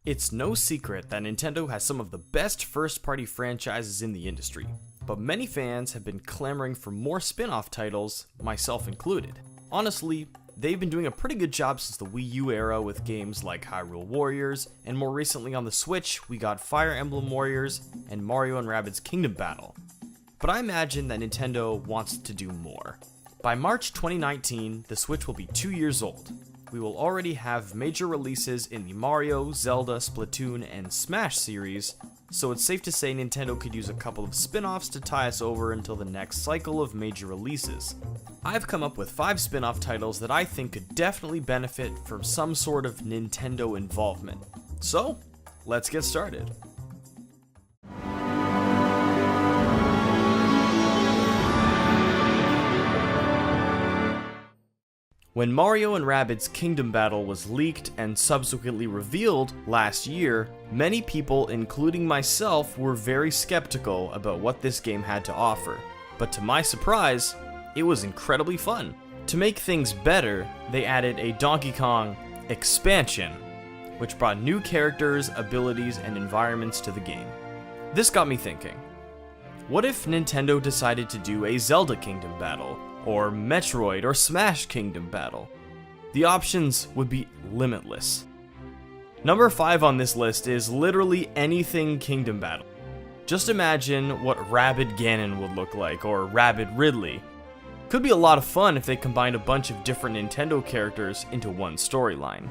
It's no secret that Nintendo has some of the best first-party franchises in the industry, but many fans have been clamoring for more spin-off titles, myself included. Honestly, they've been doing a pretty good job since the Wii U era with games like Hyrule Warriors, and more recently on the Switch, we got Fire Emblem Warriors and Mario & Rabbids Kingdom Battle. But I imagine that Nintendo wants to do more. By March 2019, the Switch will be 2 years old. We will already have major releases in the Mario, Zelda, Splatoon, and Smash series, so it's safe to say Nintendo could use a couple of spin-offs to tie us over until the next cycle of major releases. I've come up with 5 spin-off titles that I think could definitely benefit from some sort of Nintendo involvement. So, let's get started. When Mario & Rabbids Kingdom Battle was leaked and subsequently revealed last year, many people, including myself, were very skeptical about what this game had to offer. But to my surprise, it was incredibly fun. To make things better, they added a Donkey Kong expansion, which brought new characters, abilities, and environments to the game. This got me thinking, what if Nintendo decided to do a Zelda Kingdom Battle? Or Metroid or Smash Kingdom Battle? The options would be limitless. Number 5 on this list is literally anything Kingdom Battle. Just imagine what Rabbid Ganon would look like, or Rabbid Ridley. Could be a lot of fun if they combined a bunch of different Nintendo characters into one storyline.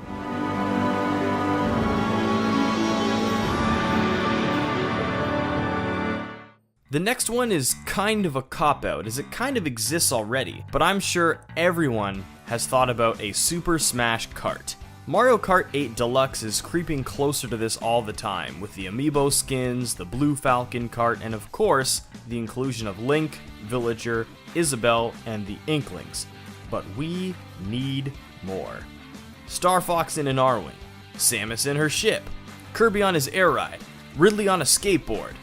The next one is kind of a cop-out, as it kind of exists already, but I'm sure everyone has thought about a Super Smash Kart. Mario Kart 8 Deluxe is creeping closer to this all the time, with the amiibo skins, the Blue Falcon kart, and of course, the inclusion of Link, Villager, Isabelle, and the Inklings. But we need more. Star Fox in an Arwing, Samus in her ship, Kirby on his air ride, Ridley on a skateboard.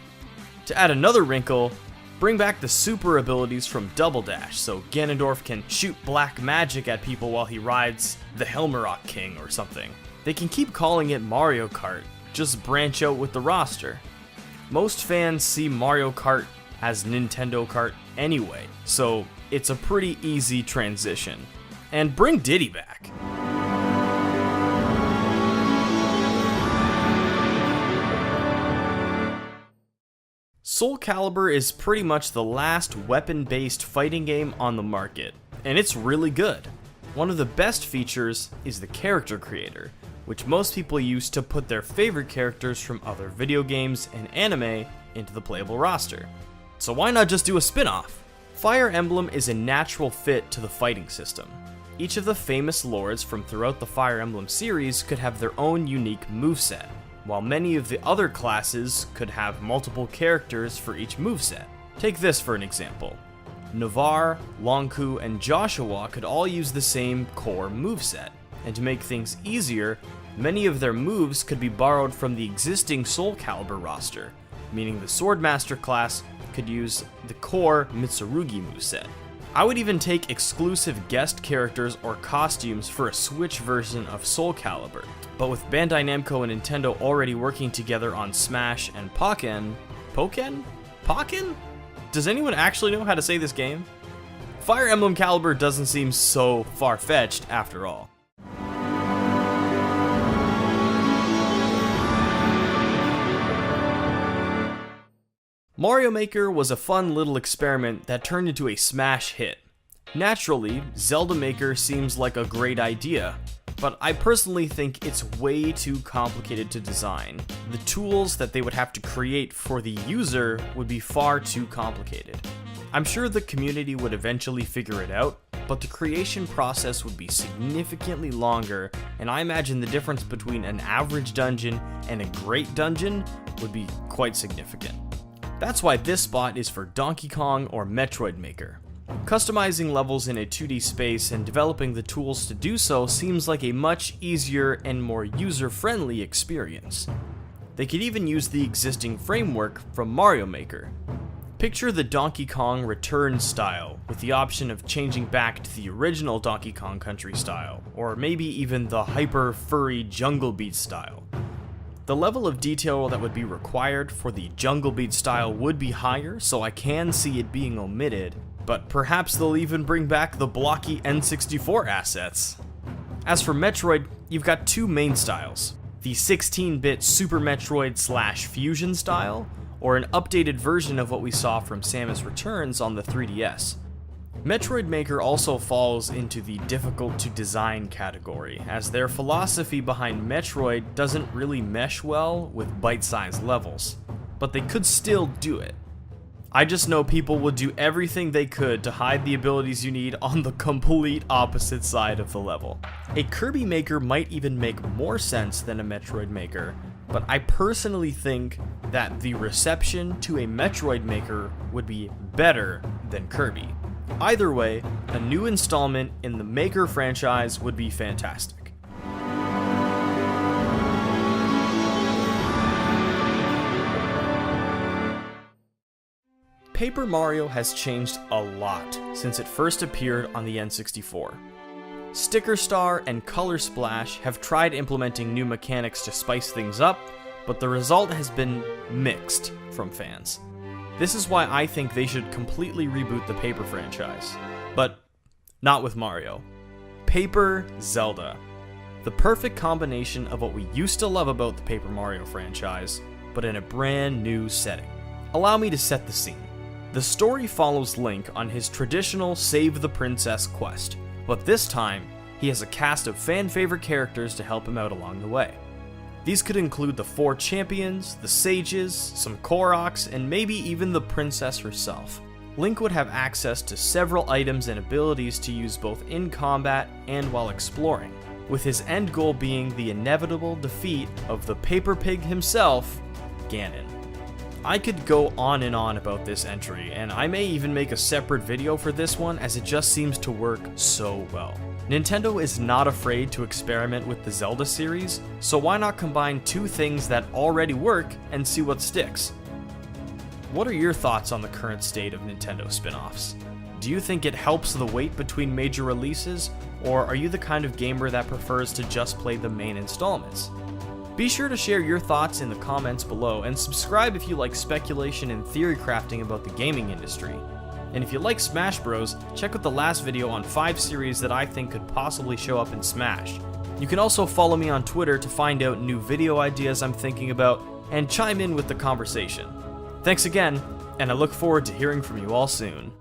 To add another wrinkle, bring back the super abilities from Double Dash so Ganondorf can shoot black magic at people while he rides the Helmerock King or something. They can keep calling it Mario Kart, just branch out with the roster. Most fans see Mario Kart as Nintendo Kart anyway, so it's a pretty easy transition. And bring Diddy back. Soul Calibur is pretty much the last weapon-based fighting game on the market, and it's really good. One of the best features is the character creator, which most people use to put their favorite characters from other video games and anime into the playable roster. So why not just do a spin-off? Fire Emblem is a natural fit to the fighting system. Each of the famous lords from throughout the Fire Emblem series could have their own unique moveset, while many of the other classes could have multiple characters for each moveset. Take this for an example. Navarre, Lonku, and Joshua could all use the same core moveset, and to make things easier, many of their moves could be borrowed from the existing Soul Calibur roster, meaning the Swordmaster class could use the core Mitsurugi moveset. I would even take exclusive guest characters or costumes for a Switch version of Soul Calibur. But with Bandai Namco and Nintendo already working together on Smash and Pokken? Does anyone actually know how to say this game? Fire Emblem Calibur doesn't seem so far-fetched after all. Mario Maker was a fun little experiment that turned into a smash hit. Naturally, Zelda Maker seems like a great idea, but I personally think it's way too complicated to design. The tools that they would have to create for the user would be far too complicated. I'm sure the community would eventually figure it out, but the creation process would be significantly longer, and I imagine the difference between an average dungeon and a great dungeon would be quite significant. That's why this spot is for Donkey Kong or Metroid Maker. Customizing levels in a 2D space and developing the tools to do so seems like a much easier and more user-friendly experience. They could even use the existing framework from Mario Maker. Picture the Donkey Kong Return style, with the option of changing back to the original Donkey Kong Country style, or maybe even the hyper-furry Jungle Beat style. The level of detail that would be required for the Jungle Beat style would be higher, so I can see it being omitted, but perhaps they'll even bring back the blocky N64 assets. As for Metroid, you've got two main styles: the 16-bit Super Metroid / Fusion style, or an updated version of what we saw from Samus Returns on the 3DS. Metroid Maker also falls into the difficult to design category, as their philosophy behind Metroid doesn't really mesh well with bite-sized levels, but they could still do it. I just know people would do everything they could to hide the abilities you need on the complete opposite side of the level. A Kirby Maker might even make more sense than a Metroid Maker, but I personally think that the reception to a Metroid Maker would be better than Kirby. Either way, a new installment in the Maker franchise would be fantastic. Paper Mario has changed a lot since it first appeared on the N64. Sticker Star and Color Splash have tried implementing new mechanics to spice things up, but the result has been mixed from fans. This is why I think they should completely reboot the Paper franchise. But not with Mario. Paper Zelda. The perfect combination of what we used to love about the Paper Mario franchise, but in a brand new setting. Allow me to set the scene. The story follows Link on his traditional Save the Princess quest, but this time, he has a cast of fan-favorite characters to help him out along the way. These could include the 4 champions, the sages, some Koroks, and maybe even the princess herself. Link would have access to several items and abilities to use both in combat and while exploring, with his end goal being the inevitable defeat of the Paper Pig himself, Ganon. I could go on and on about this entry, and I may even make a separate video for this one as it just seems to work so well. Nintendo is not afraid to experiment with the Zelda series, so why not combine two things that already work and see what sticks? What are your thoughts on the current state of Nintendo Spinoffs? Do you think it helps the wait between major releases, or are you the kind of gamer that prefers to just play the main installments? Be sure to share your thoughts in the comments below, and subscribe if you like speculation and theory crafting about the gaming industry. And if you like Smash Bros, check out the last video on 5 series that I think could possibly show up in Smash. You can also follow me on Twitter to find out new video ideas I'm thinking about, and chime in with the conversation. Thanks again, and I look forward to hearing from you all soon.